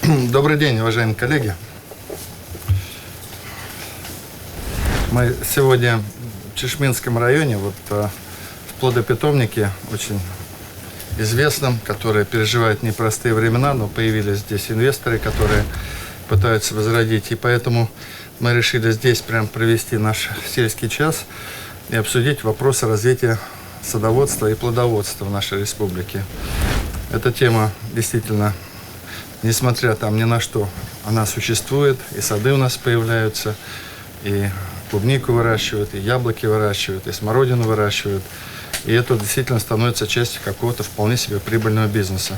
Добрый день, уважаемые коллеги. Мы сегодня в Чешминском районе, в плодопитомнике, очень известном, который переживает непростые времена, но появились здесь инвесторы, которые пытаются возродить. И поэтому мы решили здесь прям провести наш сельский час и обсудить вопросы развития садоводства и плодоводства в нашей республике. Эта тема действительно, несмотря там ни на что, она существует, и сады у нас появляются, и клубнику выращивают, и яблоки выращивают, и смородину выращивают. И это действительно становится частью какого-то вполне себе прибыльного бизнеса.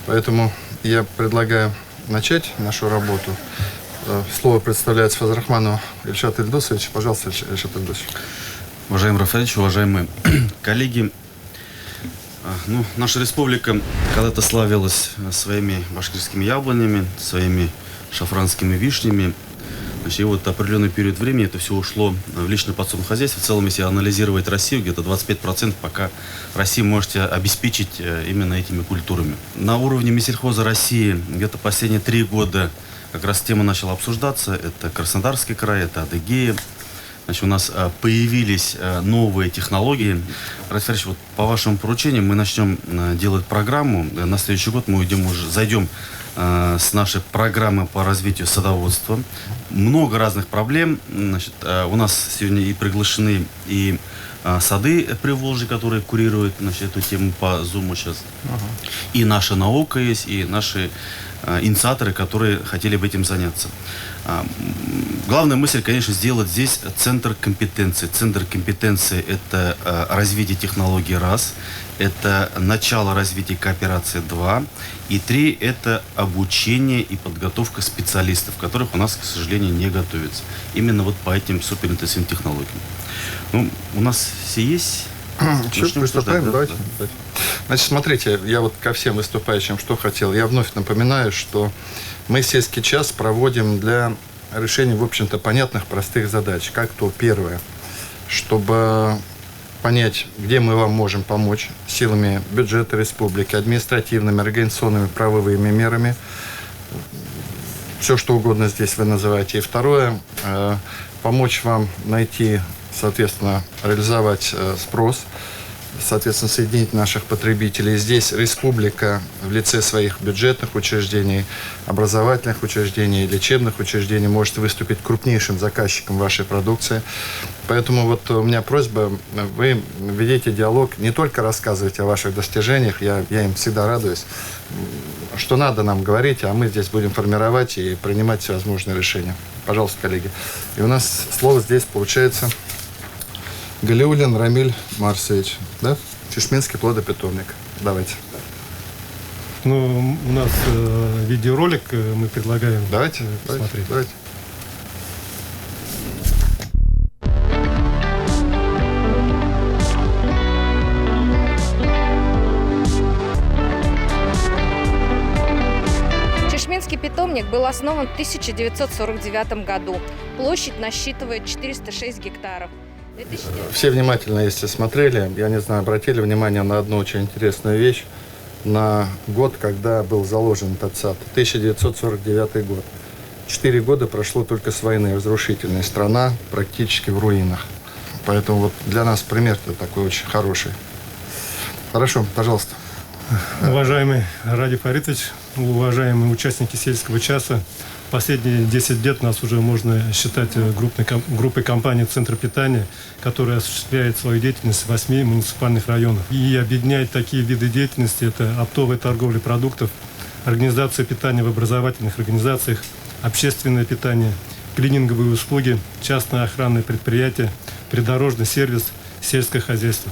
Поэтому я предлагаю начать нашу работу. Слово представляется Фазрахману Ильшату Ильдусовичу. Пожалуйста, Ильшат Ильдусович. Уважаемый Рафаэльевич, уважаемые коллеги, наша республика когда-то славилась своими башкирскими яблонями, своими шафранскими вишнями. И вот определенный период времени это все ушло в личное подсобное хозяйство. В целом, если анализировать Россию, где-то 25% пока Россия можете обеспечить именно этими культурами. На уровне Минсельхоза России где-то последние 3 года как раз тема начала обсуждаться. Это Краснодарский край, это Адыгея. Значит, у нас появились новые технологии. Рафаэльевич, вот по вашему поручению мы начнем делать программу. На следующий год мы зайдем с нашей программы по развитию садоводства. Много разных проблем. Значит, у нас сегодня и приглашены и сады Приволжья, которые курируют, значит, эту тему по Zoom сейчас. И наша наука есть, и наши инициаторы, которые хотели бы этим заняться. Главная мысль, конечно, сделать здесь центр компетенции. Центр компетенции – это развитие технологий раз, это начало развития кооперации 2, и 3 – это обучение и подготовка специалистов, которых у нас, к сожалению, не готовится. Именно вот по этим суперинтенсивным технологиям. Ну, у нас все есть. Приступаем, давайте. Значит, смотрите, я вот ко всем выступающим что хотел. Я вновь напоминаю, что мы сельский час проводим для решения, в общем-то, понятных, простых задач. Как то первое, чтобы понять, где мы вам можем помочь силами бюджета республики, административными, организационными, правовыми мерами. Все, что угодно здесь вы называете. И второе, помочь вам найти, соответственно, реализовать спрос, соответственно, соединить наших потребителей. Здесь республика в лице своих бюджетных учреждений, образовательных учреждений, лечебных учреждений может выступить крупнейшим заказчиком вашей продукции. Поэтому вот у меня просьба, вы ведите диалог, не только рассказывайте о ваших достижениях, я им всегда радуюсь, что надо нам говорить, а мы здесь будем формировать и принимать всевозможные решения. Пожалуйста, коллеги. И у нас слово здесь получается Галиуллин Рамиль Марсович, да? Чешминский плодопитомник. Давайте. Ну, у нас видеоролик мы предлагаем посмотреть. Давайте. Чешминский питомник был основан в 1949 году. Площадь насчитывает 406 гектаров. Все внимательно, если смотрели, я не знаю, обратили внимание на одну очень интересную вещь. На год, когда был заложен этот сад, 1949 год. 4 года прошло только с войны, разрушительная страна, практически в руинах. Поэтому вот для нас пример-то такой очень хороший. Хорошо, пожалуйста. Уважаемый Ради Фаритович, уважаемые участники сельского часа, последние 10 лет нас уже можно считать группой компаний «Центр питания», которая осуществляет свою деятельность в 8 муниципальных районах. И объединяет такие виды деятельности – это оптовая торговля продуктов, организация питания в образовательных организациях, общественное питание, клининговые услуги, частное охранное предприятие, придорожный сервис, сельское хозяйство.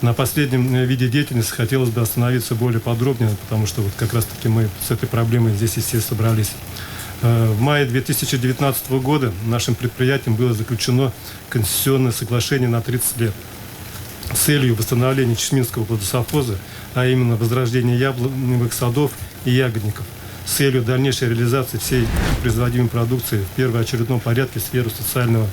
На последнем виде деятельности хотелось бы остановиться более подробнее, потому что вот как раз-таки мы с этой проблемой здесь и все собрались. В мае 2019 года нашим предприятием было заключено концессионное соглашение на 30 лет с целью восстановления Чешминского плодосовхоза, а именно возрождения яблоневых садов и ягодников, с целью дальнейшей реализации всей производимой продукции в первоочередном порядке в сферу социального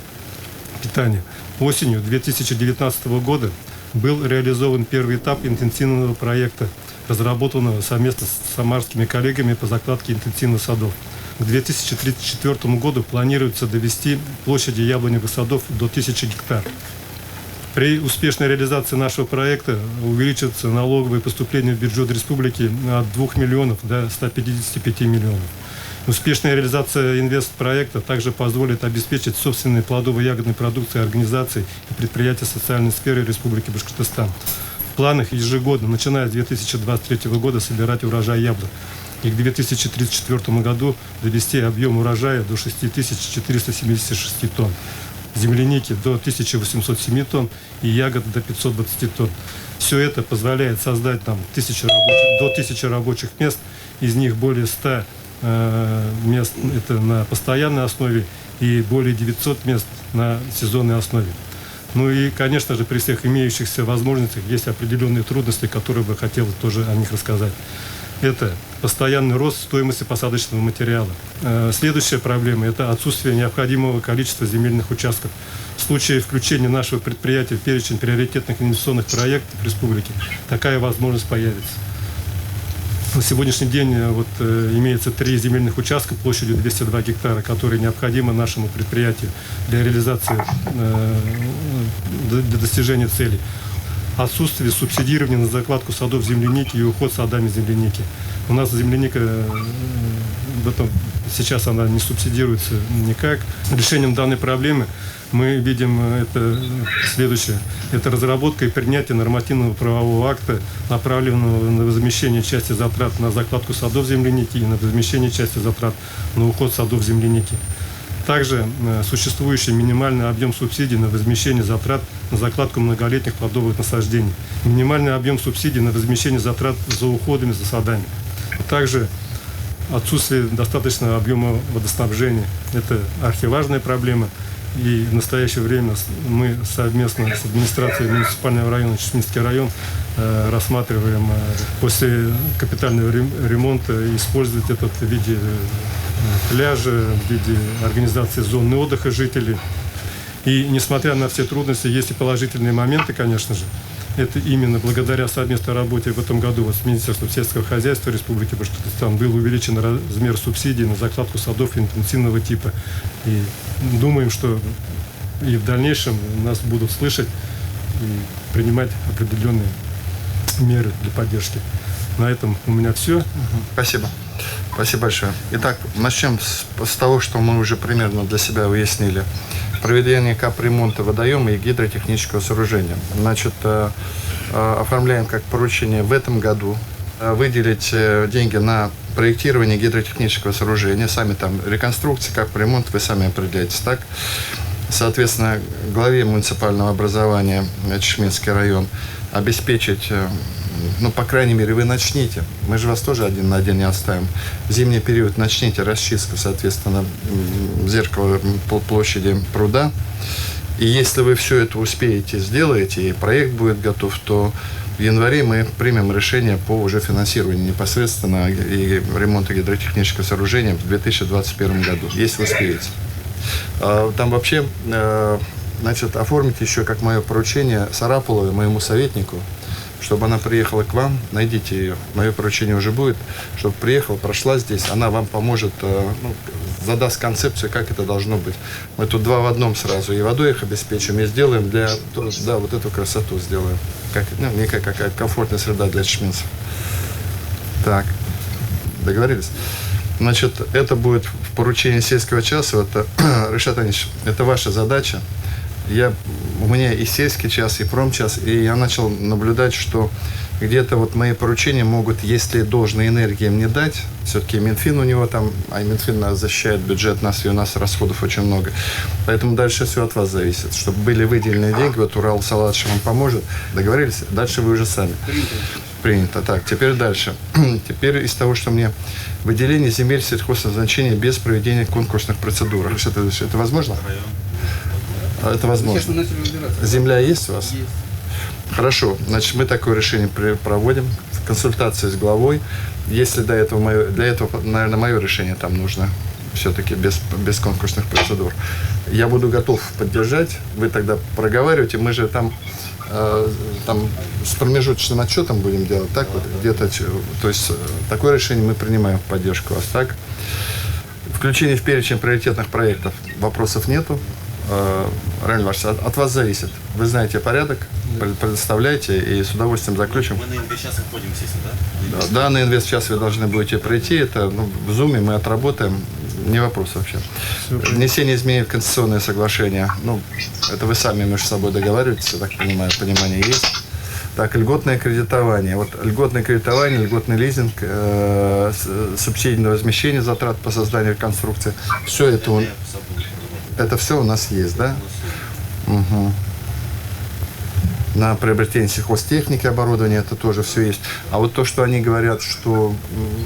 питания. Осенью 2019 года был реализован первый этап интенсивного проекта, разработанного совместно с самарскими коллегами по закладке интенсивных садов. К 2034 году планируется довести площади яблоневых садов до 1000 гектар. При успешной реализации нашего проекта увеличится налоговые поступления в бюджет республики от 2 миллионов до 155 миллионов. Успешная реализация инвестпроекта также позволит обеспечить собственной плодово-ягодной продукцией организаций и предприятий социальной сферы Республики Башкортостан. В планах ежегодно, начиная с 2023 года, собирать урожай яблок и к 2034 году довести объем урожая до 6476 тонн, земляники до 1807 тонн и ягод до 520 тонн. Все это позволяет создать нам до 1000 рабочих мест, из них более 100 мест это на постоянной основе и более 900 мест на сезонной основе. Ну и, конечно же, при всех имеющихся возможностях есть определенные трудности, которые бы хотел тоже о них рассказать. Это постоянный рост стоимости посадочного материала. Следующая проблема – это отсутствие необходимого количества земельных участков. В случае включения нашего предприятия в перечень приоритетных инвестиционных проектов республики такая возможность появится. На сегодняшний день имеется 3 земельных участка площадью 202 гектара, которые необходимы нашему предприятию для реализации, для достижения целей. Отсутствие субсидирования на закладку садов земляники и уход садами земляники. У нас земляника сейчас она не субсидируется никак. Решением данной проблемы мы видим это следующее. Это разработка и принятие нормативного правового акта, направленного на возмещение части затрат на закладку садов земляники и на возмещение части затрат на уход садов земляники. Также существующий минимальный объем субсидий на возмещение затрат на закладку многолетних плодовых насаждений. Минимальный объем субсидий на возмещение затрат за уходами за садами. Также отсутствие достаточного объема водоснабжения. Это архиважная проблема. И в настоящее время мы совместно с администрацией муниципального района, Чесменский район, рассматриваем после капитального ремонта использовать этот в виде пляжа, в виде организации зоны отдыха жителей. И несмотря на все трудности, есть и положительные моменты, конечно же. Это именно благодаря совместной работе в этом году с Министерством сельского хозяйства Республики Башкортостан был увеличен размер субсидий на закладку садов интенсивного типа. И думаем, что и в дальнейшем нас будут слышать и принимать определенные меры для поддержки. На этом у меня все. Спасибо. Спасибо большое. Итак, начнем с того, что мы уже примерно для себя выяснили. Проведение капремонта водоема и гидротехнического сооружения. Значит, оформляем как поручение в этом году выделить деньги на проектирование гидротехнического сооружения. Сами там реконструкции, капремонт, вы сами определяетесь, так? Соответственно, главе муниципального образования Чесменский район обеспечить, ну, по крайней мере, вы начните. Мы же вас тоже один на один не оставим. В зимний период начните расчистку, соответственно, зеркала площади пруда. И если вы все это успеете, сделаете, и проект будет готов, то в январе мы примем решение по уже финансированию непосредственно и ремонта гидротехнического сооружения в 2021 году, если успеете. Там вообще, значит, оформите еще как мое поручение Сарапуловой, моему советнику, чтобы она приехала к вам, найдите ее, мое поручение уже будет, чтобы приехала, прошла здесь, она вам поможет, ну, задаст концепцию, как это должно быть. Мы тут 2 в 1 сразу, и водой их обеспечим, и сделаем для, да, вот эту красоту сделаем, как, ну, некая какая комфортная среда для чесменцев. Так, договорились? Значит, это будет в поручении сельского часа, это, Ришат Анисович, это ваша задача. У меня и сельский час, и промчас, и я начал наблюдать, что где-то вот мои поручения могут, если должной энергии мне дать, все-таки Минфин у него там, а Минфин нас защищает бюджет нас, и у нас расходов очень много. Поэтому дальше все от вас зависит, чтобы были выделены деньги, вот Урал Саладович вам поможет, договорились? Дальше вы уже сами. Принято. Так, теперь дальше. Теперь из того, что мне выделение земель сельхозназначения без проведения конкурсных процедур. Это возможно? Это возможно. Земля есть у вас? Есть. Хорошо. Значит, мы такое решение проводим. Консультации с главой. Если для этого, наверное, мое решение там нужно. Все-таки без конкурсных процедур. Я буду готов поддержать. Вы тогда проговариваете. Мы же там там с промежуточным отчетом будем делать, так вот, где-то, то есть такое решение мы принимаем в поддержку вас, так? Включение в перечень приоритетных проектов вопросов нету. Равиль Иванович, от вас зависит. Вы знаете порядок, предоставляйте и с удовольствием заключим. Мы на инвест-час выходим, естественно, да? Да, на инвест-час вы должны будете пройти. Это в Zoom мы отработаем. Не вопрос вообще. Внесение изменений в конституционное соглашение. Ну, это вы сами между собой договариваетесь, я так понимаю, понимание есть. Так, льготное кредитование. Вот льготное кредитование, льготный лизинг, субсидии на возмещение затрат по созданию реконструкции. Все это все у нас есть, да? Угу. На приобретение сельхозтехники, оборудования, это тоже все есть. А вот то, что они говорят, что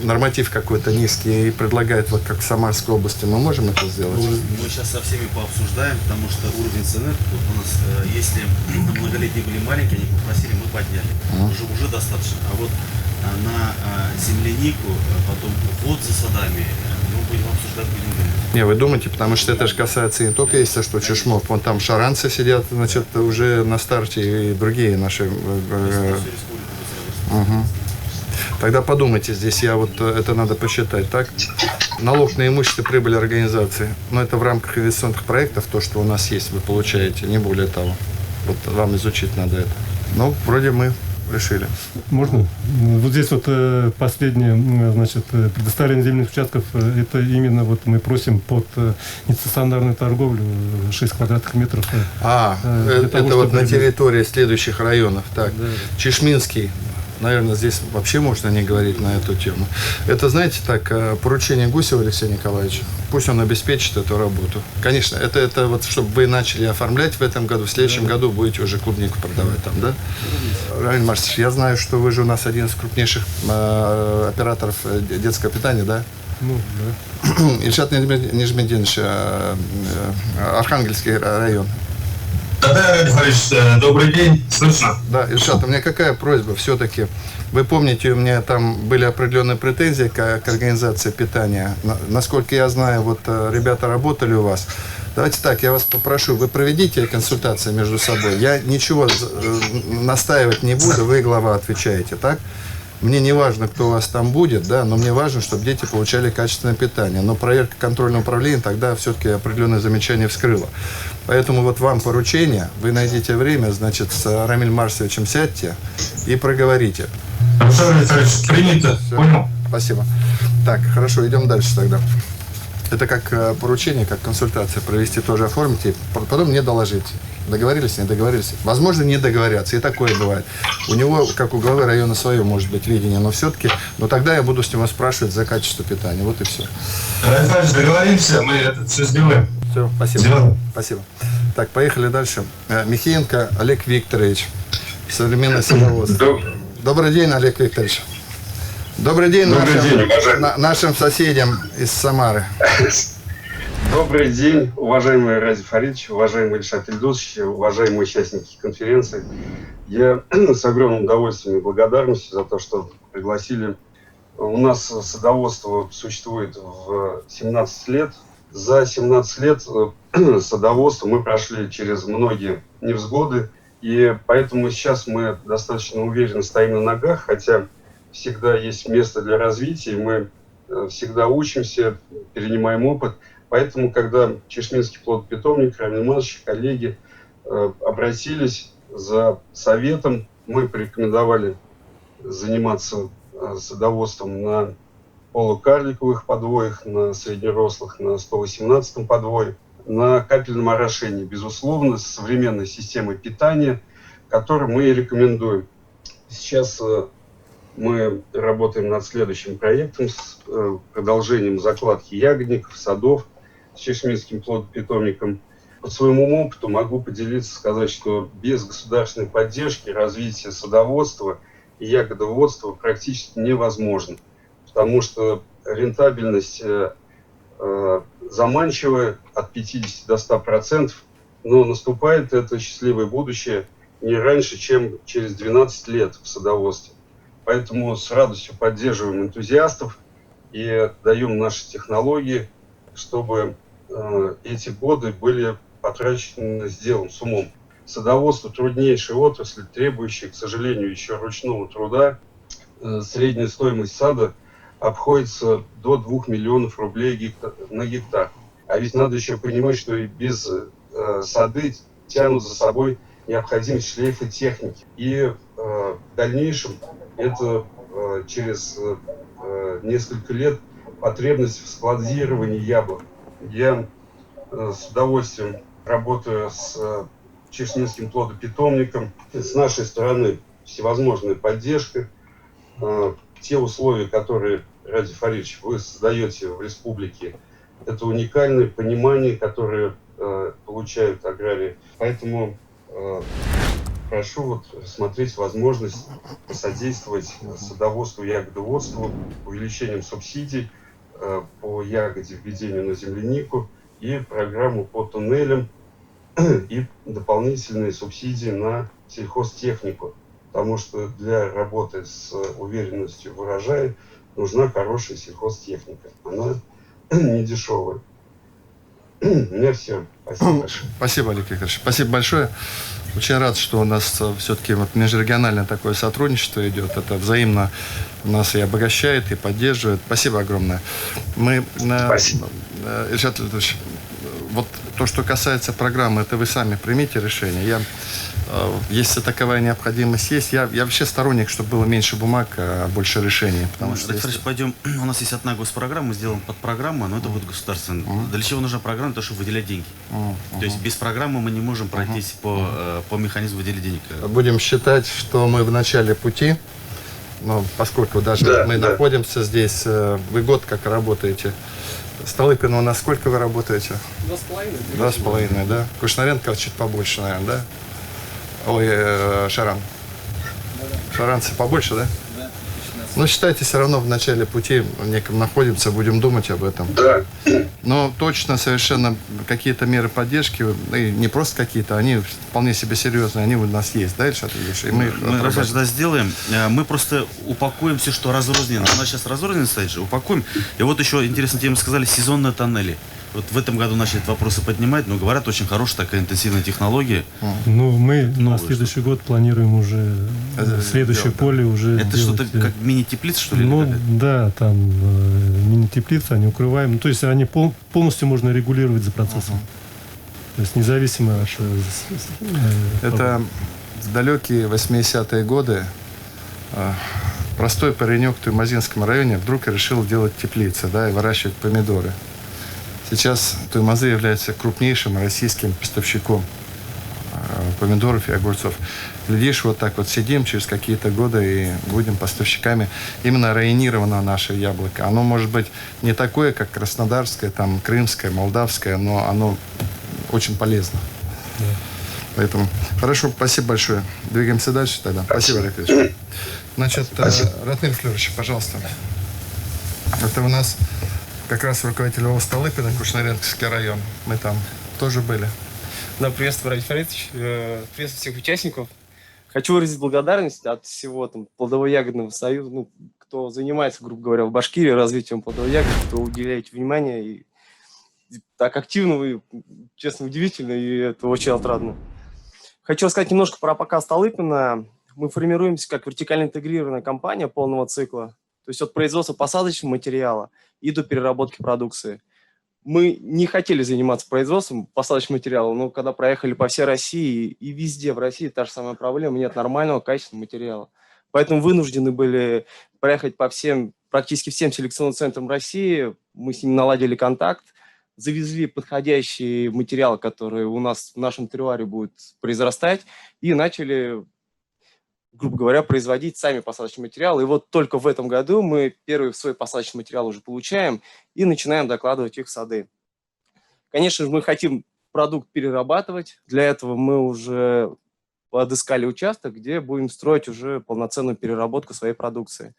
норматив какой-то низкий и предлагают, вот как в Самарской области, мы можем это сделать? Мы сейчас со всеми пообсуждаем, потому что уровень цены вот у нас, если многолетние были маленькие, они попросили, мы подняли. Уже достаточно. А вот на землянику, потом уход за садами, мы будем обсуждать, будем говорить. Не, вы думаете, потому что это же касается не только если что Чешмов, вон там шаранцы сидят, значит, уже на старте и другие наши. Угу. Тогда подумайте, здесь я вот это надо посчитать, так? Налог на имущество прибыли организации, но это в рамках инвестиционных проектов, то, что у нас есть, вы получаете, не более того. Вот вам изучить надо это. Ну, вроде мы решили. Можно? Вот здесь вот последнее, значит, предоставление земельных участков, это именно вот мы просим под нестационарную торговлю 6 квадратных метров. Это того, вот на территории следующих районов. Так, да. Чешминский. Наверное, здесь вообще можно не говорить на эту тему. Это, знаете, так, поручение Гусева Алексея Николаевича. Пусть он обеспечит эту работу. Конечно, это вот, чтобы вы начали оформлять в этом году, в следующем году будете уже клубнику продавать там, да? Равиль Марсович, я знаю, что вы же у нас один из крупнейших операторов детского питания, да? Ну, да. Ильшат Нижмединович, Архангельский район. Да, Равиль Иванович, добрый день, слышно? Да, Ильшат, у меня какая просьба все-таки? Вы помните, у меня там были определенные претензии к организации питания. Насколько я знаю, вот ребята работали у вас. Давайте так, я вас попрошу, вы проведите консультации между собой. Я ничего настаивать не буду, вы, глава, отвечаете, так? Мне не важно, кто у вас там будет, да, но мне важно, чтобы дети получали качественное питание. Но проверка контрольного управления тогда все-таки определенные замечания вскрыла. Поэтому вот вам поручение, вы найдите время, значит, с Рамилем Марсовичем сядьте и проговорите. Хорошо, Александрович, принято. Все. Понял. Спасибо. Так, хорошо, идем дальше тогда. Это как поручение, как консультация провести, тоже оформите, потом мне доложить. Договорились, не договорились. Возможно, не договорятся, и такое бывает. У него, как у главы района, свое, может быть, видение, но все-таки, но тогда я буду с него спрашивать за качество питания. Вот и все. Александрович, договоримся, мы это все сделаем. Все, спасибо. Сделаем. Спасибо. Так, поехали дальше. Михеенко Олег Викторович, современное садоводство. Добрый день, Олег Викторович. Добрый день, нашим соседям из Самары. Добрый день, уважаемый Ради Фаридович, уважаемый Ильшат Ильдусович, уважаемые участники конференции. Я с огромным удовольствием и благодарностью за то, что пригласили. У нас садоводство существует в 17 лет. За 17 лет садоводства мы прошли через многие невзгоды, и поэтому сейчас мы достаточно уверенно стоим на ногах, хотя всегда есть место для развития, мы всегда учимся, перенимаем опыт. Поэтому, когда Чешминский плодопитомник, Равиль Иванович, коллеги обратились за советом, мы порекомендовали заниматься садоводством на полукарликовых подвоях, на среднерослых, на 118-м подвое, на капельном орошении, безусловно, с современной системой питания, которую мы и рекомендуем. Сейчас мы работаем над следующим проектом с продолжением закладки ягодников, садов с Чешминским плодопитомником. По своему опыту могу поделиться, сказать, что без государственной поддержки развитие садоводства и ягодоводства практически невозможно, потому что рентабельность заманчивая от 50 до 100%, но наступает это счастливое будущее не раньше, чем через 12 лет в садоводстве. Поэтому с радостью поддерживаем энтузиастов и даем наши технологии, чтобы эти годы были потрачены, сделаны с умом. Садоводство – труднейшая отрасль, требующая, к сожалению, еще ручного труда. Средняя стоимость сада обходится до 2 миллионов рублей на гектар. А ведь надо еще понимать, что и без сады тянут за собой необходимость шлейфа техники. И в дальнейшем это через несколько лет потребность в складировании яблок. Я с удовольствием работаю с Чешнинским плодопитомником. С нашей стороны всевозможная поддержка. Те условия, которые, Ради Фаридович, вы создаете в республике, это уникальное понимание, которое получают аграрии. Поэтому прошу вот рассмотреть возможность посодействовать садоводству и ягодоводству увеличением субсидий по ягоде, введению на землянику и программу по туннелям и дополнительные субсидии на сельхозтехнику. Потому что для работы с уверенностью в урожае нужна хорошая сельхозтехника. Она не дешевая. У меня все. Спасибо большое. Спасибо, Олег Викторович. Спасибо большое. Очень рад, что у нас все-таки вот межрегиональное такое сотрудничество идет. Это взаимно нас и обогащает, и поддерживает. Спасибо огромное. Спасибо. Ильшат Леонидович, вот то, что касается программы, это вы сами примите решение. Если таковая необходимость есть, я вообще сторонник, чтобы было меньше бумаг, а больше решений. Потому что пойдем. У нас есть одна госпрограмма, мы сделаем подпрограмму, но это будет государственная. Для чего нужна программа? То, чтобы выделять деньги. То есть без программы мы не можем пройтись по механизму выделения денег. Будем считать, что мы в начале пути, но поскольку даже мы находимся здесь, вы год как работаете. Столыпина, у нас сколько вы работаете? 2,5. 2,5, да? Кушнаренко чуть побольше, наверное, да? Ой, Шаран. Да. Шаранцы побольше, да? Да. Но считайте, все равно в начале пути неком находимся, будем думать об этом. Да. Но точно совершенно какие-то меры поддержки, и не просто какие-то, они вполне себе серьезные, они у нас есть, да, Ильшат Ильич? И мы сделаем. Мы просто упакуем все, что разрознено. У нас сейчас разрозненно стоит же, упакуем. И вот еще интересная тема, сказали, сезонные тоннели. Вот в этом году начали вопросы поднимать, но говорят, очень хорошая такая интенсивная технология. Ну, мы на следующий год планируем уже следующее поле уже. Это что-то как мини-теплица, что ли? Ну, да, там мини-теплицы, они укрываем. То есть они полностью можно регулировать за процессом. То есть независимо от... Это в далекие 80-е годы простой паренек в Туймазинском районе вдруг решил делать теплицы, да, и выращивать помидоры. Сейчас Туймазы является крупнейшим российским поставщиком помидоров и огурцов. Глядишь, вот так вот сидим через какие-то годы и будем поставщиками. Именно районировано наше яблоко. Оно может быть не такое, как краснодарское, там, крымское, молдавское, но оно очень полезно. Да. Поэтому, хорошо, спасибо большое. Двигаемся дальше тогда. Спасибо, Олег Ильич. Значит, Ратмир Флёрович, пожалуйста. Это у нас как раз руководитель ООО «Столыпина», Кушнаренковский район. Мы там тоже были. Да, приветствую, Ради Фаридович. Приветствую всех участников. Хочу выразить благодарность от всего там плодово-ягодного союза, ну, кто занимается, грубо говоря, в Башкирии развитием плодовых ягод, кто уделяет внимание. И так активно вы, честно, удивительно, и это очень отрадно. Хочу рассказать немножко про АПК «Столыпина». Мы формируемся как вертикально интегрированная компания полного цикла, то есть от производства посадочного материала и до переработки продукции. Мы не хотели заниматься производством посадочного материала, но когда проехали по всей России, и везде в России та же самая проблема, нет нормального качественного материала. Поэтому вынуждены были проехать по практически всем селекционным центрам России, мы с ними наладили контакт, завезли подходящие материалы, которые у нас в нашем терруаре будут произрастать, и начали, грубо говоря, производить сами посадочные материалы. И вот только в этом году мы первый свой посадочный материал уже получаем и начинаем докладывать их в сады. Конечно же, мы хотим продукт перерабатывать. Для этого мы уже подыскали участок, где будем строить уже полноценную переработку своей продукции.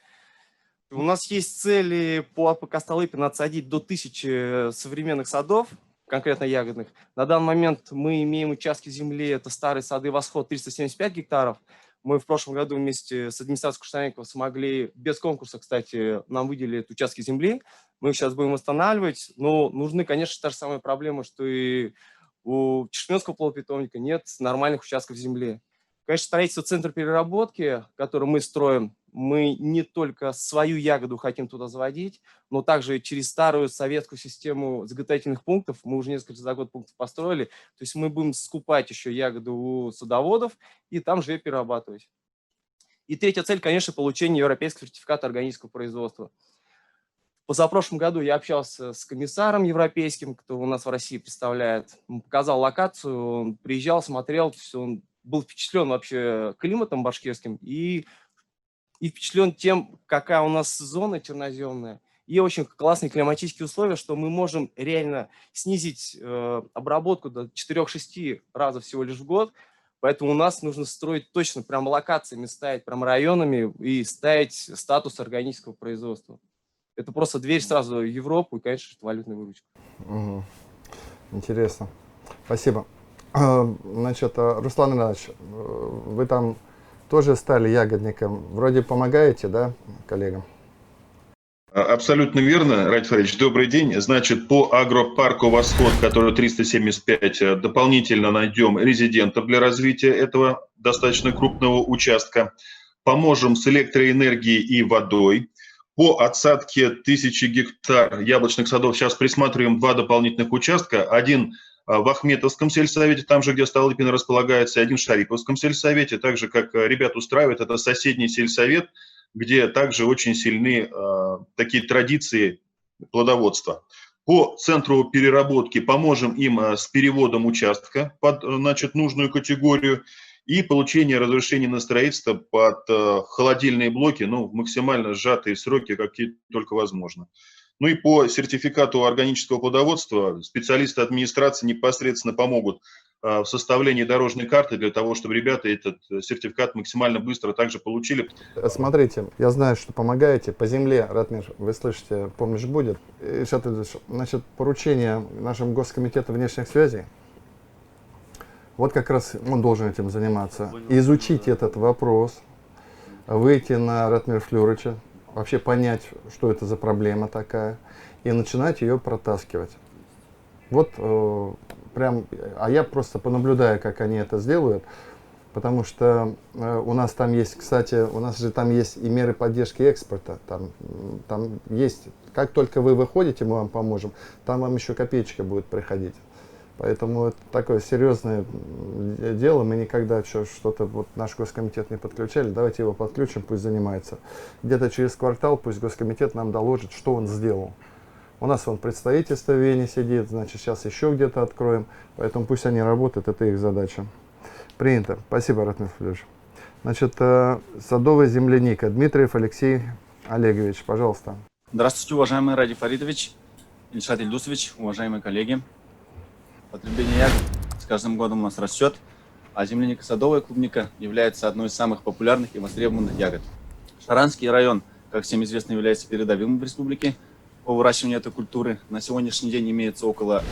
У нас есть цели по АПК «Столыпина» отсадить до 1000 современных садов, конкретно ягодных. На данный момент мы имеем участки земли, это старые сады «Восход», 375 гектаров. Мы в прошлом году вместе с администрацией Кушнаренкова смогли, без конкурса, кстати, нам выделить участки земли. Мы их сейчас будем восстанавливать, но нужны, конечно, та же самая проблема, что и У Чешменского полупитомника нет нормальных участков земли. Конечно, строительство центра переработки, который мы строим, мы не только свою ягоду хотим туда заводить, но также через старую советскую систему заготовительных пунктов, мы уже несколько за год пунктов построили, то есть мы будем скупать еще ягоду у садоводов и там же ее перерабатывать. И третья цель, конечно, получение европейского сертификата органического производства. В позапрошлом году я общался с комиссаром европейским, кто у нас в России представляет, он показал локацию, он приезжал, смотрел, все, он был впечатлен вообще климатом башкирским и впечатлен тем, какая у нас зона черноземная. И очень классные климатические условия, что мы можем реально снизить обработку до 4-6 разов всего лишь в год. Поэтому у нас нужно строить точно прям локациями, ставить прям районами и ставить статус органического производства. Это просто дверь сразу в Европу и, конечно, валютная выручка. Угу. Интересно. Спасибо. Значит, Руслан Иванович, вы там тоже стали ягодником. Вроде помогаете, да, коллегам? Абсолютно верно, Радий Фаридович. Добрый день. Значит, по агропарку «Восход», который 375, дополнительно найдем резидентов для развития этого достаточно крупного участка. Поможем с электроэнергией и водой. По отсадке 1000 гектар яблочных садов сейчас присматриваем 2 дополнительных участка. Один в Ахметовском сельсовете, там же, где Столыпино располагается, один в Шариповском сельсовете. Также, как ребят устраивает, это соседний сельсовет, где также очень сильны такие традиции плодоводства. По центру переработки поможем им с переводом участка под, значит, нужную категорию и получение разрешения на строительство под холодильные блоки, ну, в максимально сжатые сроки, какие только возможно. Ну и по сертификату органического плодоводства специалисты администрации непосредственно помогут в составлении дорожной карты для того, чтобы ребята этот сертификат максимально быстро также получили. Смотрите, я знаю, что помогаете. По земле, Ратмир, вы слышите, помощь будет. Значит, поручение нашему Госкомитету внешних связей. Вот как раз он должен этим заниматься. Изучить этот вопрос, выйти на Ратмира Флюрыча, вообще понять, что это за проблема такая, и начинать ее протаскивать. Вот прям, а я просто понаблюдаю, как они это сделают, потому что у нас там есть, кстати, у нас же там есть и меры поддержки экспорта, там есть, как только вы выходите, мы вам поможем, там вам еще копеечка будет приходить. Поэтому это такое серьезное дело, мы никогда что-то, вот наш Госкомитет не подключали, давайте его подключим, пусть занимается. Где-то через квартал пусть Госкомитет нам доложит, что он сделал. У нас вон представительство в Вене сидит, значит, сейчас еще где-то откроем, поэтому пусть они работают, это их задача. Принято. Спасибо, Ратмир Федорович. Значит, садовая земляника. Дмитриев Алексей Олегович, пожалуйста. Здравствуйте, уважаемый Радий Фаридович, Ильшат Ильдусович, уважаемые коллеги. Потребление ягод с каждым годом у нас растет, а земляника садовая клубника является одной из самых популярных и востребованных ягод. Шаранский район, как всем известно, является передовым в республике по выращиванию этой культуры. На сегодняшний день имеется около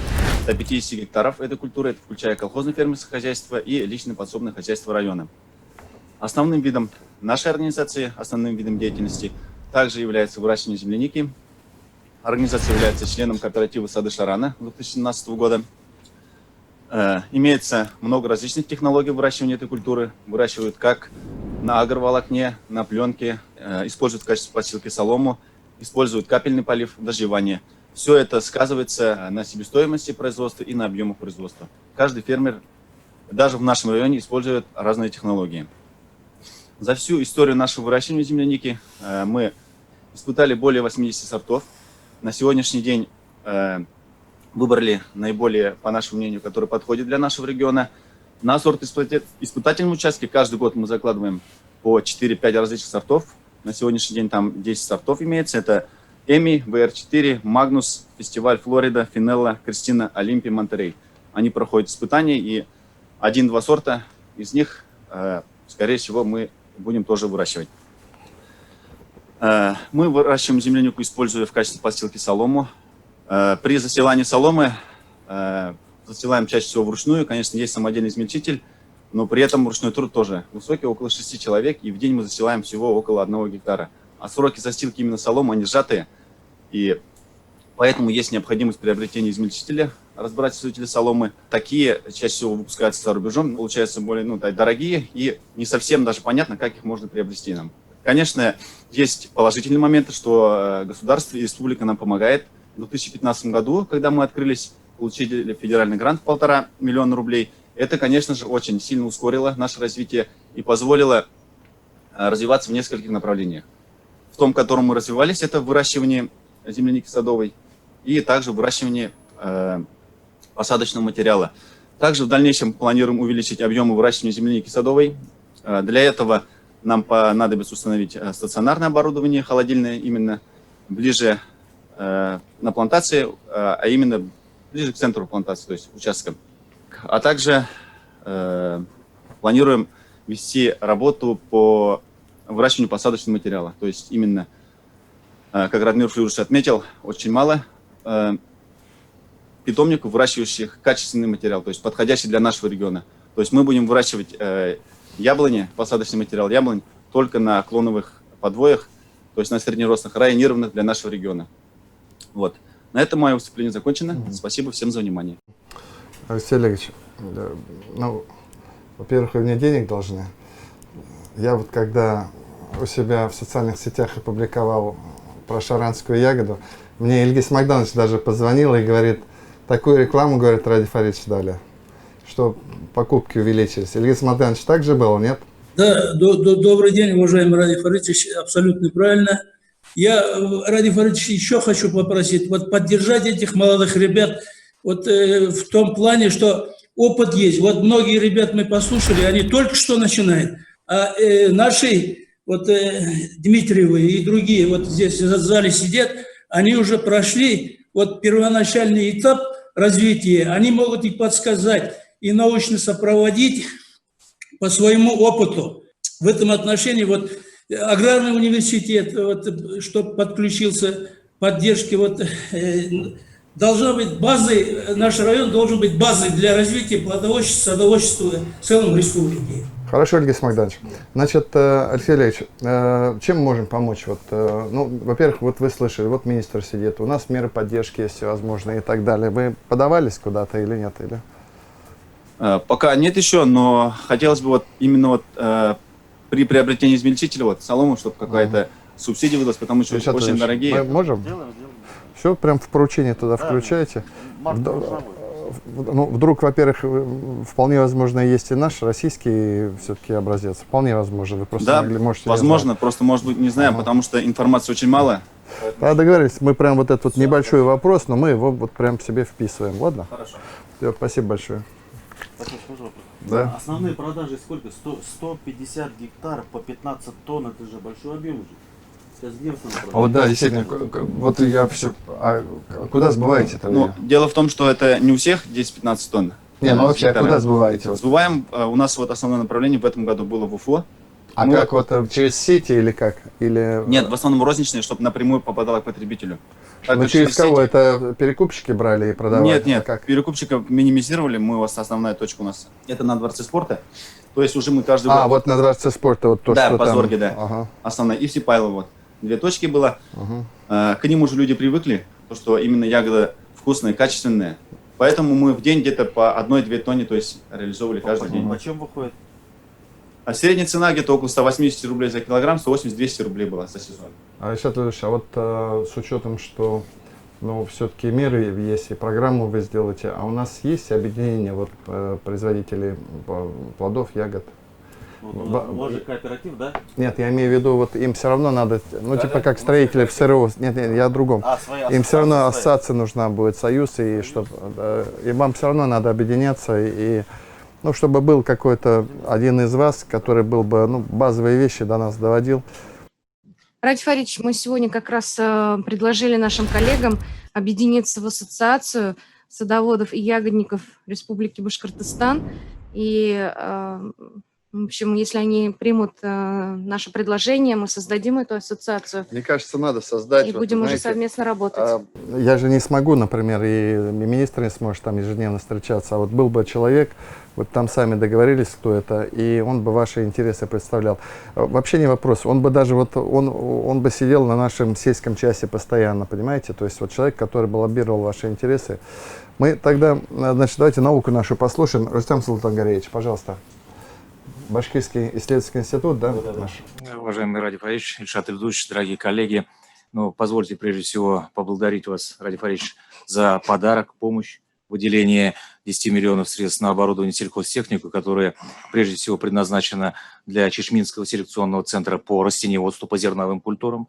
150 гектаров этой культуры, это включая колхозное фермерское хозяйство и личное подсобное хозяйство района. Основным видом нашей организации, основным видом деятельности также является выращивание земляники. Организация является членом кооператива «Сады Шарана» 2017 года. Имеется много различных технологий выращивания этой культуры. Выращивают как на агроволокне, на пленке, используют в качестве подстилки солому, используют капельный полив, дождевание. Все это сказывается на себестоимости производства и на объемах производства. Каждый фермер, даже в нашем районе, использует разные технологии. За всю историю нашего выращивания земляники мы испытали более 80 сортов. На сегодняшний день выбрали наиболее, по нашему мнению, который подходит для нашего региона. На сорт-испытательном участке каждый год мы закладываем по 4-5 различных сортов. На сегодняшний день там 10 сортов имеется. Это Эми, ВР4, Магнус, Фестиваль Флорида, Финелла, Кристина, Олимпия, Монтерей. Они проходят испытания, и 1-2 сорта из них, скорее всего, мы будем тоже выращивать. Мы выращиваем землянику, используя в качестве подстилки солому. При застилании соломы застилаем чаще всего вручную. Конечно, есть самодельный измельчитель, но при этом ручной труд тоже высокий, около 6 человек, и в день мы застилаем всего около 1 гектара. А сроки застилки именно соломы, они сжатые, и поэтому есть необходимость приобретения измельчителя разбирательствователи соломы. Такие чаще всего выпускаются за рубежом, получаются более дорогие и не совсем даже понятно, как их можно приобрести нам. Конечно, есть положительные моменты, что государство и республика нам помогает. В 2015 году, когда мы открылись, получили федеральный грант 1,5 миллиона рублей. Это, конечно же, очень сильно ускорило наше развитие и позволило развиваться в нескольких направлениях. В том, в котором мы развивались, это выращивание земляники садовой и также выращивание посадочного материала. Также в дальнейшем планируем увеличить объемы выращивания земляники садовой. Для этого нам понадобится установить стационарное оборудование, холодильное, именно ближе на плантации, а именно ближе к центру плантации, то есть участкам. А также планируем вести работу по выращиванию посадочного материала. То есть именно, как Радмир Флюрович отметил, очень мало питомников, выращивающих качественный материал, то есть подходящий для нашего региона. То есть мы будем выращивать яблони, посадочный материал яблонь только на клоновых подвоях, то есть на среднерослых, районированных для нашего региона. Вот. На этом мое выступление закончено. Спасибо всем за внимание. Алексей Олегович, ну, во-первых, вы мне денег должны. Я вот когда у себя в социальных сетях опубликовал про шаранскую ягоду, мне Ильгиз Магданович даже позвонил и говорит, такую рекламу, говорит, Ради Фаридович дали, что покупки увеличились. Ильгиз Магданович так же было, нет? Да, добрый день, уважаемый Ради Фаридович, абсолютно правильно. Я, Ради Фаридович, еще хочу попросить, вот поддержать этих молодых ребят вот в том плане, что опыт есть. Вот многие ребят мы послушали, они только что начинают, а наши, вот Дмитриевы и другие, вот здесь в зале сидят, они уже прошли вот первоначальный этап развития, они могут и подсказать, и научно сопроводить по своему опыту. В этом отношении вот аграрный университет, вот, чтобы подключился к поддержке, вот, должна быть базой, наш район должен быть базой для развития плодоводчества, садоводчества в целом республики. Хорошо, Ильгиз Магданович. Значит, Алексей Олегович, чем мы можем помочь? Вот, ну, во-первых, вот вы слышали, вот министр сидит, у нас меры поддержки есть всевозможные и так далее. Вы подавались куда-то или нет? Или? Пока нет еще, но хотелось бы вот именно вот при приобретении измельчителя, вот солому, чтобы какая-то субсидия выдалась, потому что очень дорогие. Мы можем? Все, прям в поручение туда включаете. Ну, вдруг, во-первых, вполне возможно, есть и наш российский все-таки образец. Вполне возможно. Вы просто можете... возможно, просто, может быть, не знаем, потому что информации очень мало. Да, договорились. Мы прям вот этот вот небольшой вопрос, но мы его вот прям себе вписываем. Ладно? Хорошо. Все, спасибо большое. Да. Основные продажи сколько? 150 гектар по 15 тонн, это же большой объем уже. Вот да, действительно, вот я все... А куда сбываете это? Ну, дело в том, что это не у всех 10-15 тонн. Не, ну вообще, куда сбываете? Сбываем, у нас вот основное направление в этом году было в Уфу. А мы как, вот через сети или как? Или... Нет, в основном розничные, чтобы напрямую попадало к потребителю. Ну через кого? Это перекупщики брали и продавали? Нет, нет, как? Перекупщиков минимизировали, мы у вас основная точка у нас. Это на Дворце спорта. То есть уже мы каждый год... вот на Дворце спорта вот то, да, что по Зорге, там... да. Ага. Основная. И в Сипайлово вот. 2 точки было. К ним уже люди привыкли, то, что именно ягода вкусная, качественная. Поэтому мы в день где-то по 1-2 тонне, то есть реализовывали каждый день. Почем выходит? А средняя цена где-то около 180 рублей за килограмм, 180-200 рублей была за сезон. Алексей Анатольевич, а вот с учетом, что ну, все-таки меры есть и программу вы сделаете, а у нас есть объединение вот, производителей плодов, ягод? Может кооператив, да? Нет, я имею в виду, вот им все равно надо, ну типа как строители в СРО, нет, я о другом. Им все равно ассоциация нужна будет, союз, и чтобы, и вам все равно надо объединяться, и ну, чтобы был какой-то один из вас, который был бы, ну, базовые вещи до нас доводил. Ради Фаридович, мы сегодня как раз предложили нашим коллегам объединиться в ассоциацию садоводов и ягодников Республики Башкортостан. И В общем, если они примут наше предложение, мы создадим эту ассоциацию. Мне кажется, надо создать. И вот, будем уже знаете, совместно работать. Я же не смогу, например, и министр не сможет там ежедневно встречаться, а вот был бы человек, вот там сами договорились, кто это, и он бы ваши интересы представлял. Вообще не вопрос, он бы даже вот, он бы сидел на нашем сельском часе постоянно, понимаете, то есть вот человек, который бы лоббировал ваши интересы. Мы тогда, значит, давайте науку нашу послушаем. Рустам Султангареевич, пожалуйста. Башкирский исследовательский институт, да? Наш? Уважаемый Ради Фаридович, Ильшат Ильдусович, дорогие коллеги, ну, позвольте прежде всего поблагодарить вас, Ради Фаридович, за подарок, помощь, выделение 10 миллионов средств на оборудование сельхозтехнику, которое прежде всего предназначено для Чешминского селекционного центра по растениеводству, по зерновым культурам,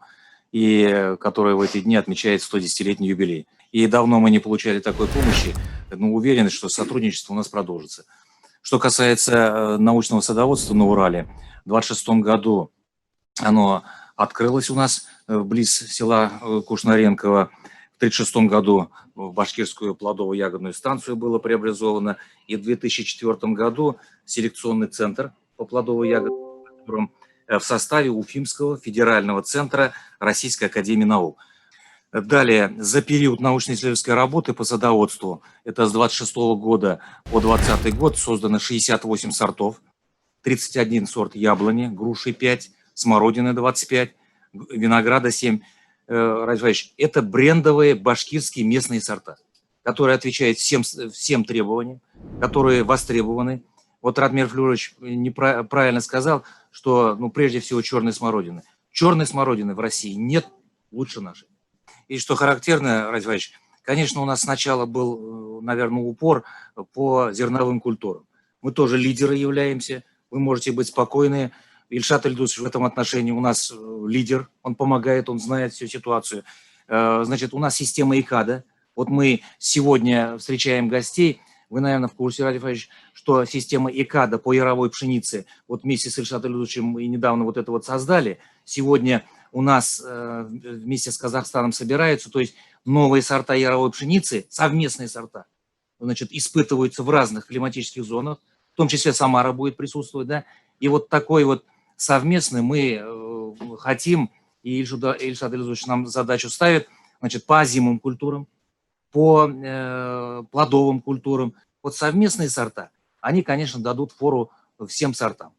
и которое в эти дни отмечает 110-летний юбилей. И давно мы не получали такой помощи, но уверены, что сотрудничество у нас продолжится. Что касается научного садоводства на Урале, в 26 году оно открылось у нас близ села Кушнаренково. В 1936 году в Башкирскую плодово-ягодную станцию было преобразовано. И в 2004 году селекционный центр по плодово-ягодным культурам в составе Уфимского федерального центра Российской академии наук. Далее, за период научно-исследовательской работы по садоводству, это с 26 года по 20 год, создано 68 сортов, 31 сорт яблони, груши 5, смородины 25, винограда 7. Это брендовые башкирские местные сорта, которые отвечают всем требованиям, которые востребованы. Вот Радмир Флюрович правильно сказал, что прежде всего черной смородины. Черной смородины в России нет лучше нашей. И что характерно, Ради Фаридович, конечно, у нас сначала был, наверное, упор по зерновым культурам. Мы тоже лидеры являемся, вы можете быть спокойны. Ильшат Ильдусович в этом отношении у нас лидер, он помогает, он знает всю ситуацию. Значит, у нас система ИКАДа. Вот мы сегодня встречаем гостей, вы, наверное, в курсе, Ради Фаридович, что система ИКАДа по яровой пшенице, вот вместе с Ильшатом Ильдусовичем мы недавно вот это вот создали, сегодня у нас вместе с Казахстаном собираются, то есть новые сорта яровой пшеницы, совместные сорта, значит, испытываются в разных климатических зонах, в том числе Самара будет присутствовать, да, и вот такой вот совместный мы хотим, и Ильшат Ильдусович нам задачу ставит, значит, по озимым культурам, по плодовым культурам, вот совместные сорта, они, конечно, дадут фору всем сортам.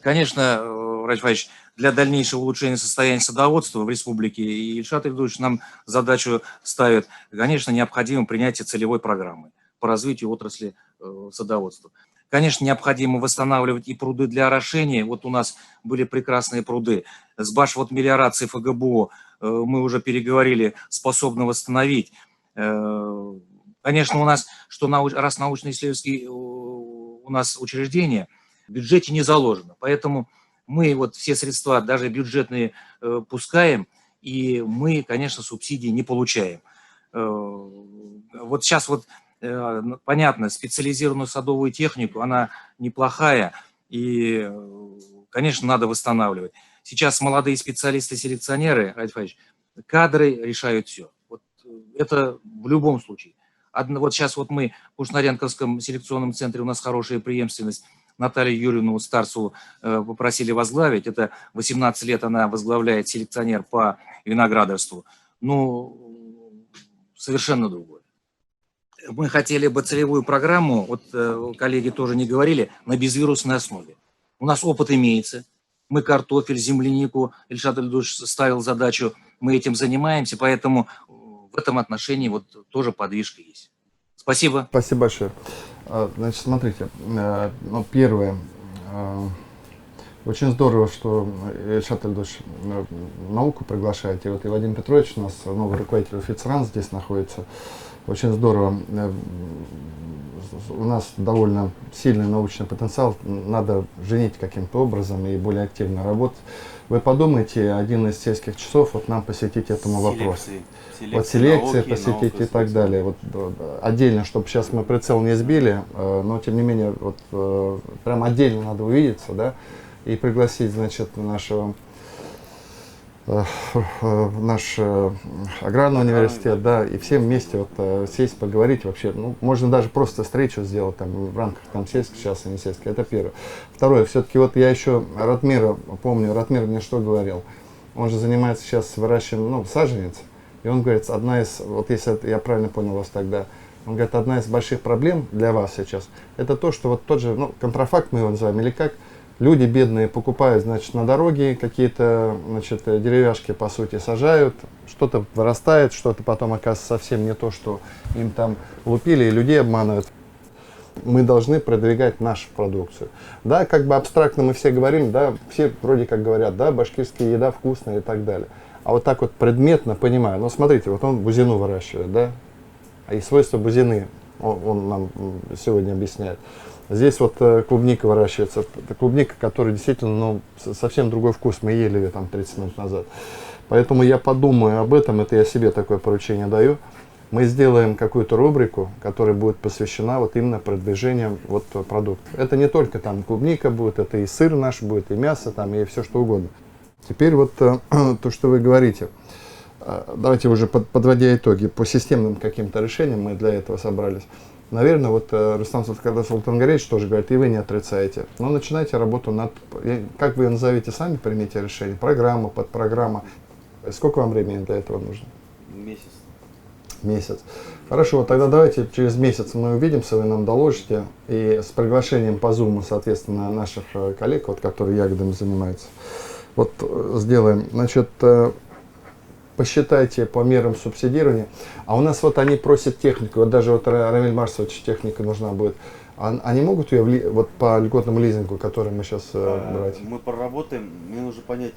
Конечно, Ради Фаридович, для дальнейшего улучшения состояния садоводства в республике, и Ильшат Ильдусович нам задачу ставит, конечно, необходимо принятие целевой программы по развитию отрасли садоводства. Конечно, необходимо восстанавливать и пруды для орошения. Вот у нас были прекрасные пруды. С башводмелиорацией ФГБУ мы уже переговорили, способны восстановить. Конечно, у нас, раз научно-исследовательские у нас учреждения, в бюджете не заложено. Поэтому мы вот все средства, даже бюджетные, пускаем, и мы, конечно, субсидий не получаем. Вот сейчас вот, понятно, специализированную садовую технику, она неплохая, и, конечно, надо восстанавливать. Сейчас молодые специалисты-селекционеры, Ради Фаридович, кадры решают все. Вот это в любом случае. Вот сейчас вот мы в Кушнаренковском селекционном центре, у нас хорошая преемственность. Наталью Юрьевну Старцеву попросили возглавить. Это 18 лет она возглавляет селекционер по виноградарству. Ну, совершенно другое. Мы хотели бы целевую программу, вот коллеги тоже не говорили, на безвирусной основе. У нас опыт имеется. Мы картофель, землянику, Ильшат Ильдусович ставил задачу, мы этим занимаемся, поэтому в этом отношении вот тоже подвижка есть. Спасибо. Спасибо большое. Значит, смотрите, ну, первое, очень здорово, что Ильшат Ильдусович науку приглашаете. Вот и Вадим Петрович, у нас новый руководитель ФИЦРАН здесь находится. Очень здорово. У нас довольно сильный научный потенциал, надо женить каким-то образом и более активно работать. Вы подумайте, один из сельских часов вот нам посвятить этому вопросу. Вот селекции посвятить и так далее. Вот, отдельно, чтобы сейчас мы прицел не сбили, но тем не менее, вот прям отдельно надо увидеться, да, и пригласить, значит, нашего наш аграрный университет, да, и всем вместе вот сесть, поговорить вообще. Ну, можно даже просто встречу сделать там в рамках там сельской части, не сельской. Это первое. Второе, все-таки вот я еще Ратмира помню, Ратмир мне что говорил? Он же занимается сейчас выращиванием, ну, саженец. И он говорит, одна из, вот если я правильно понял вас тогда, он говорит, одна из больших проблем для вас сейчас, это то, что вот тот же, ну, контрафакт мы его называем, или как, люди бедные покупают, значит, на дороге какие-то, значит, деревяшки, по сути, сажают, что-то вырастает, что-то потом оказывается совсем не то, что им там лупили, и людей обманывают. Мы должны продвигать нашу продукцию. Да, как бы абстрактно мы все говорим, да, все вроде как говорят, да, башкирская еда вкусная и так далее. А вот так вот предметно понимаю, ну, смотрите, вот он бузину выращивает, да, и свойства бузины он нам сегодня объясняет. Здесь вот клубника выращивается. Это клубника, которая действительно, ну, совсем другой вкус. Мы ели ее там 30 минут назад. Поэтому я подумаю об этом, это я себе такое поручение даю. Мы сделаем какую-то рубрику, которая будет посвящена вот именно продвижению вот продуктов. Это не только там клубника будет, это и сыр наш будет, и мясо там, и все что угодно. Теперь вот то, что вы говорите. Давайте уже подводя итоги. По системным каким-то решениям мы для этого собрались. Наверное, вот Рустам Султангареевич тоже говорит, и вы не отрицаете. Но начинайте работу над, как вы ее назовете, сами примите решение. Программа, подпрограмма. Сколько вам времени для этого нужно? Месяц. Месяц. Хорошо, тогда давайте через месяц мы увидимся, вы нам доложите. И с приглашением по Zoom, соответственно, наших коллег, вот, которые ягодами занимаются, вот сделаем. Значит, посчитайте по мерам субсидирования. А у нас вот они просят технику, вот даже вот Рамиль Марсович техника нужна будет. Они могут ее вот по льготному лизингу, который мы сейчас брать? Мы проработаем, мне нужно понять,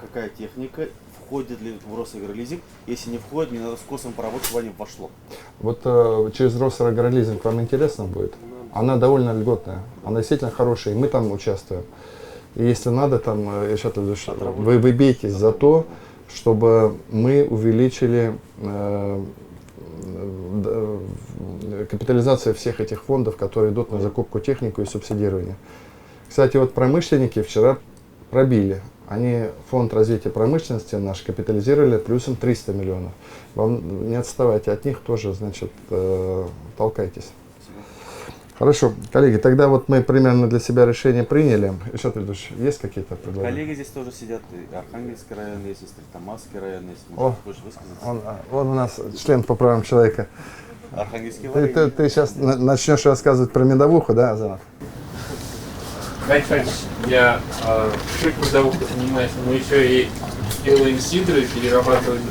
какая техника, входит ли в Росагролизинг. Если не входит, мне надо с КОСом поработать, чтобы они вошло. Вот через Росагролизинг вам интересно будет? Она довольно льготная, она действительно хорошая, и мы там участвуем. И если надо, там, вы бейтесь за то, чтобы мы увеличили капитализацию всех этих фондов, которые идут на закупку техники и субсидирование. Кстати, вот промышленники вчера пробили. Они фонд развития промышленности наш капитализировали плюсом 300 миллионов. Вам не отставайте от них тоже, значит, толкайтесь. Хорошо, коллеги, тогда вот мы примерно для себя решение приняли. Ильшат Ильдуш, есть какие-то предложения? Коллеги здесь тоже сидят, и Архангельский район есть, и Стерлитамакский район есть. Может, хочешь высказаться? Он у нас член по правам человека. Архангельский район. Ты сейчас начнешь рассказывать про медовуху, да, Азанов? Я чуть медовухой занимаюсь, но еще и делаем сидры, перерабатываем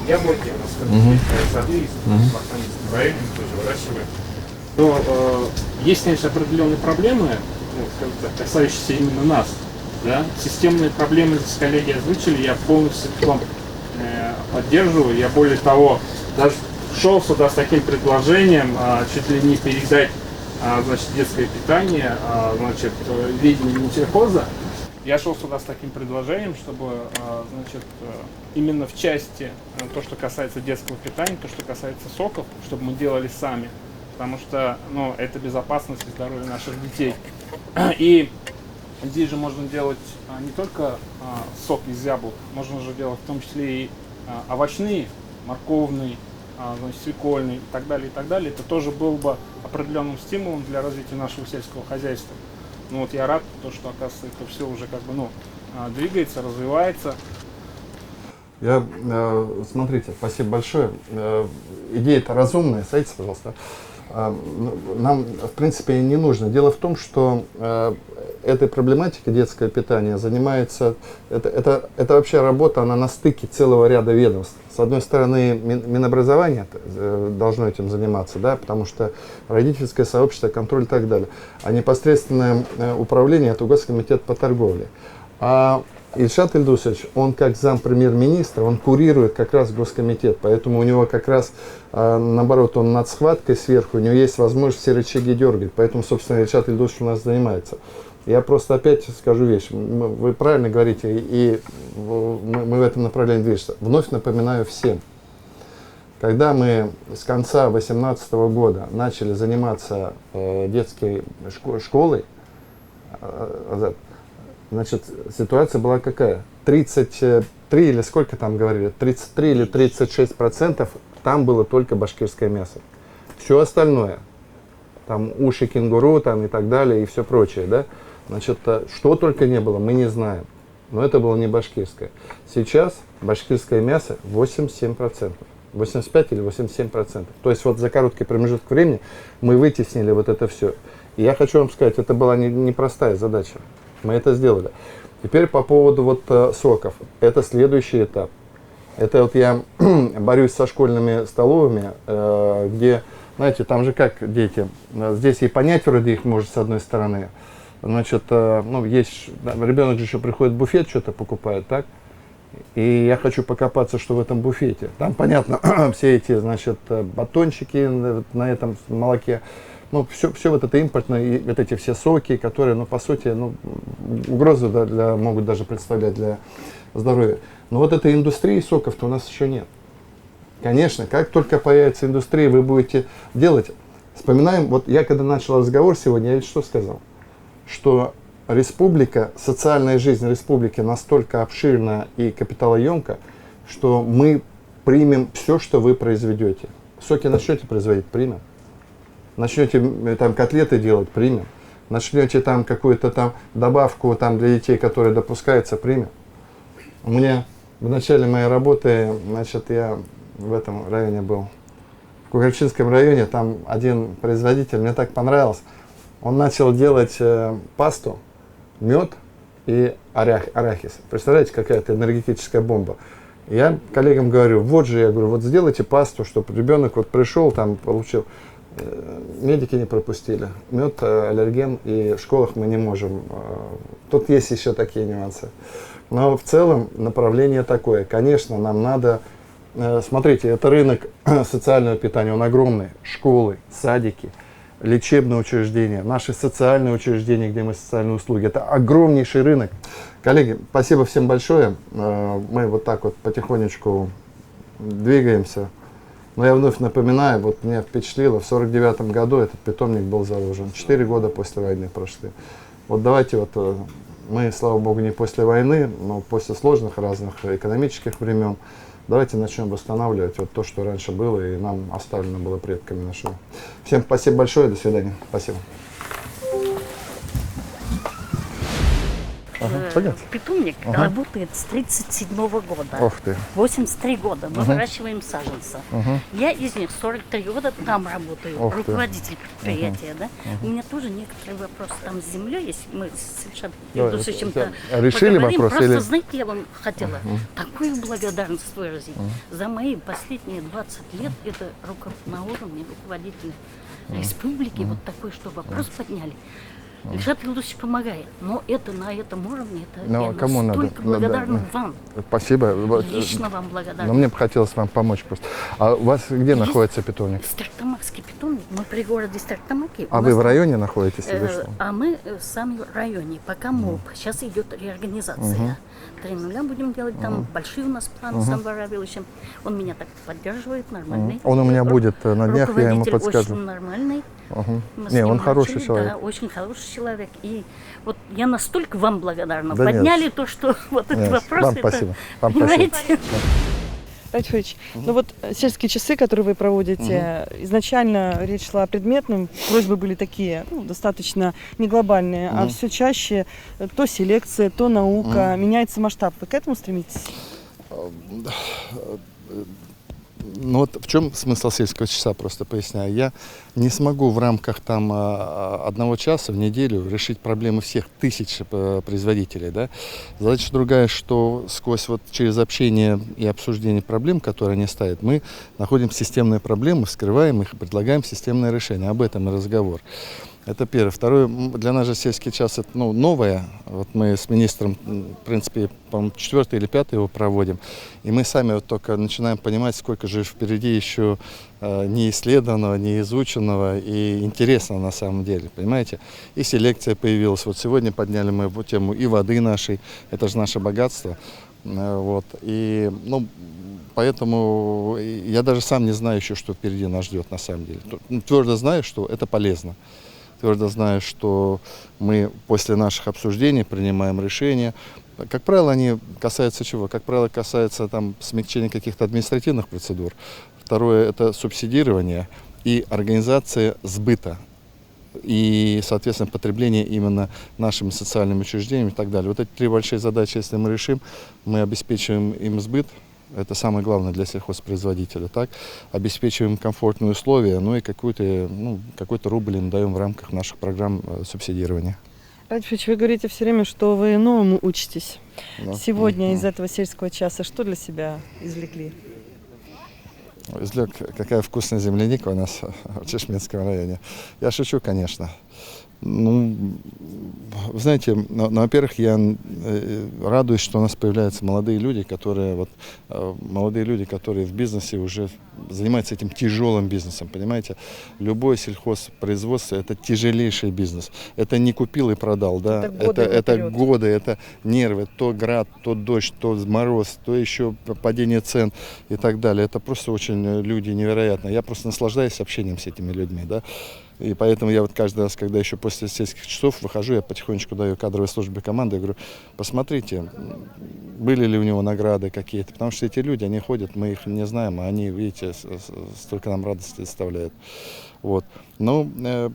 яблоки, у нас сады в Архангельском районе, мы тоже выращиваем. Но есть, конечно, определенные проблемы, ну, скажем так, касающиеся именно нас. Да? Системные проблемы здесь коллеги озвучили, я полностью вам поддерживаю. Я более того, даже шел сюда с таким предложением, чуть ли не передать значит, детское питание, значит, ведение Минсельхоза. Я шел сюда с таким предложением, чтобы значит, именно в части то, что касается детского питания, то, что касается соков, чтобы мы делали сами. Потому что, ну, это безопасность и здоровье наших детей. И здесь же можно делать не только сок из яблок, можно же делать в том числе и овощные, морковный, значит, свекольный и так далее, и так далее. Это тоже был бы определенным стимулом для развития нашего сельского хозяйства. Ну вот я рад, что, оказывается, это все уже как бы, ну, двигается, развивается. Смотрите, спасибо большое. Идея-то разумная, садитесь, пожалуйста. Нам, в принципе, не нужно. Дело в том, что этой проблематикой детское питание занимается, это вообще работа, она на стыке целого ряда ведомств. С одной стороны, Минобразование должно этим заниматься, да, потому что родительское сообщество, контроль и так далее. А непосредственное управление – это Госкомитет по торговле. А Ильшат Ильдусович, он как зампремьер-министра, он курирует как раз Госкомитет, поэтому у него как раз, наоборот, он над схваткой сверху, у него есть возможность все рычаги дергать, поэтому, собственно, Ильшат Ильдусович у нас занимается. Я просто опять скажу вещь, вы правильно говорите, и мы в этом направлении движемся. Вновь напоминаю всем, когда мы с конца 2018 года начали заниматься детской школой, Значит, ситуация была какая? 33 или сколько там говорили? 33 или 36% там было только башкирское мясо. Все остальное, там уши кенгуру там и так далее и все прочее, да? Значит, что только не было, мы не знаем. Но это было не башкирское. Сейчас башкирское мясо 87%. 85 или 87%. То есть вот за короткий промежуток времени мы вытеснили вот это все. И я хочу вам сказать, это была непростая задача. Мы это сделали. Теперь по поводу вот соков. Это следующий этап. Это вот я борюсь со школьными столовыми, где, знаете, там же как дети. Здесь и понять вроде их может с одной стороны. Значит, ну, есть, ребенок же еще приходит в буфет, что-то покупает, так? И я хочу покопаться, что в этом буфете. Там, понятно, все эти, значит, батончики на этом молоке. Ну, все вот это импортное, и вот эти все соки, которые, ну, по сути, ну, угрозу могут даже представлять для здоровья. Но вот этой индустрии соков-то у нас еще нет. Конечно, как только появится индустрия, вы будете делать. Вспоминаем, вот я когда начал разговор сегодня, я ведь что сказал? Что республика, социальная жизнь республики настолько обширна и капиталоемка, что мы примем все, что вы произведете. Соки начнете производить, примем. Начнете там котлеты делать, примем. Начнете там какую-то там добавку там для детей, которая допускается, примем. У меня в начале моей работы, значит, я в этом районе был, в Кугарчинском районе, там один производитель, мне так понравился, он начал делать пасту, мед и арахис. Представляете, какая-то энергетическая бомба. Я коллегам говорю, вот же, я говорю, вот сделайте пасту, чтобы ребенок вот пришел, там получил. Медики не пропустили. Мед, аллерген, и в школах мы не можем. Тут есть еще такие нюансы. Но в целом направление такое. Конечно, нам надо... Смотрите, это рынок социального питания, он огромный. Школы, садики, лечебные учреждения, наши социальные учреждения, где мы социальные услуги. Это огромнейший рынок. Коллеги, спасибо всем большое. Мы вот так вот потихонечку двигаемся. Но я вновь напоминаю, вот меня впечатлило, в 1949 году этот питомник был заложен. 4 года после войны прошли. Вот давайте вот, мы, слава богу, не после войны, но после сложных разных экономических времен, давайте начнем восстанавливать вот то, что раньше было и нам оставлено было предками нашими. Всем спасибо большое, до свидания. Спасибо. Питомник работает с 1937 года. Ох ты. 83 года мы выращиваем саженцев. Я из них 43 года там работаю, руководитель предприятия. Да? У меня тоже некоторые вопросы там с землей есть. Мы с Ильшатом решили вопрос? Просто, знаете, я вам хотела такую благодарность выразить. За мои последние 20 лет это на уровне руководителя республики вот такой, что вопрос подняли. Ильшат Илдусович помогает, но это на этом уровне, это я кому настолько благодарна вам. Спасибо. Лично вам благодарна. Но мне бы хотелось вам помочь просто. А у вас где находится питомник? Стартамакский питомник, мы при городе Стартамаке. А вы в районе находитесь? А мы сами в районе, пока МОП. Сейчас идет реорганизация. 3.0 будем делать, там большие у нас планы с Анваром Равиловичем. Он меня так поддерживает, нормальный. Он у меня будет на днях, я ему подскажу. Очень нормальный. Не, он хороший человек. Да, очень хороший человек. И вот я настолько вам благодарна. Да подняли то, что вот этот вопрос. Вам спасибо. Вам понимаете? спасибо. Рафик Фаридович, ну вот сельские часы, которые вы проводите, изначально речь шла о предметном, просьбы были такие, ну, достаточно не глобальные, а все чаще то селекция, то наука, меняется масштаб. Вы к этому стремитесь? Ну вот в чем смысл сельского часа, просто поясняю. Я не смогу в рамках там 1 часа в неделю решить проблемы всех тысяч производителей. Да? Задача другая, что сквозь вот через общение и обсуждение проблем, которые они ставят, мы находим системные проблемы, вскрываем их и предлагаем системное решение. Об этом и разговор. Это первое. Второе, для нас же сельский час это новое. Вот мы с министром, в принципе, по-моему, 4-й или 5-й его проводим. И мы сами вот только начинаем понимать, сколько же впереди еще не исследованного, не изученного и интересного на самом деле, понимаете? И селекция появилась. Вот сегодня подняли мы эту тему и воды нашей, это же наше богатство. Вот. И, поэтому я даже сам не знаю еще, что впереди нас ждет на самом деле. Твердо знаю, что это полезно. твердо знаю, что мы после наших обсуждений принимаем решения. Как правило, они касаются чего? Как правило, касаются там смягчения каких-то административных процедур. Второе – это субсидирование и организация сбыта. И, соответственно, потребление именно нашими социальными учреждениями и так далее. Вот эти три большие задачи, если мы решим, мы обеспечиваем им сбыт. Это самое главное для сельхозпроизводителя. Так? Обеспечиваем комфортные условия, ну и какой-то рубль им даем в рамках наших программ субсидирования. Радий Фаритович, вы говорите все время, что вы новому учитесь. Да. Сегодня из этого сельского часа что для себя извлекли? Излег, какая вкусная земляника у нас в Чешминском районе. Я шучу, конечно. Ну, вы знаете, во-первых, я радуюсь, что у нас появляются молодые люди, которые в бизнесе уже занимаются этим тяжелым бизнесом, понимаете? Любое сельхозпроизводство – это тяжелейший бизнес. Это не купил и продал, да? Это годы, это нервы, то град, то дождь, то мороз, то еще падение цен и так далее. Это просто очень люди невероятные. Я просто наслаждаюсь общением с этими людьми, да? И поэтому я вот каждый раз, когда еще после сельских часов выхожу, я потихонечку даю кадровой службе команды, я говорю, посмотрите, были ли у него награды какие-то, потому что эти люди, они ходят, мы их не знаем, а они, видите, столько нам радости доставляют. Вот. Но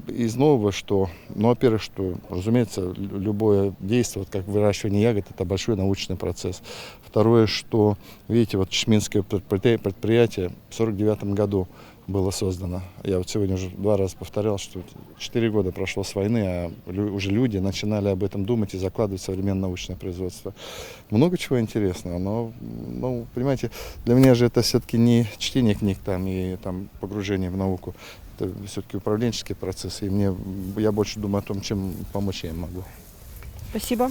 из нового, что, во-первых, что, разумеется, любое действие, вот как выращивание ягод, это большой научный процесс. Второе, что, видите, вот Чешминское предприятие в 1949 году было создано. Я вот сегодня уже 2 раза повторял, что 4 года прошло с войны, а уже люди начинали об этом думать и закладывать в современное научное производство. Много чего интересного, но понимаете, для меня же это все-таки не чтение книг там, и там, погружение в науку. Это все-таки управленческий процесс, и я больше думаю о том, чем помочь я им могу. Спасибо.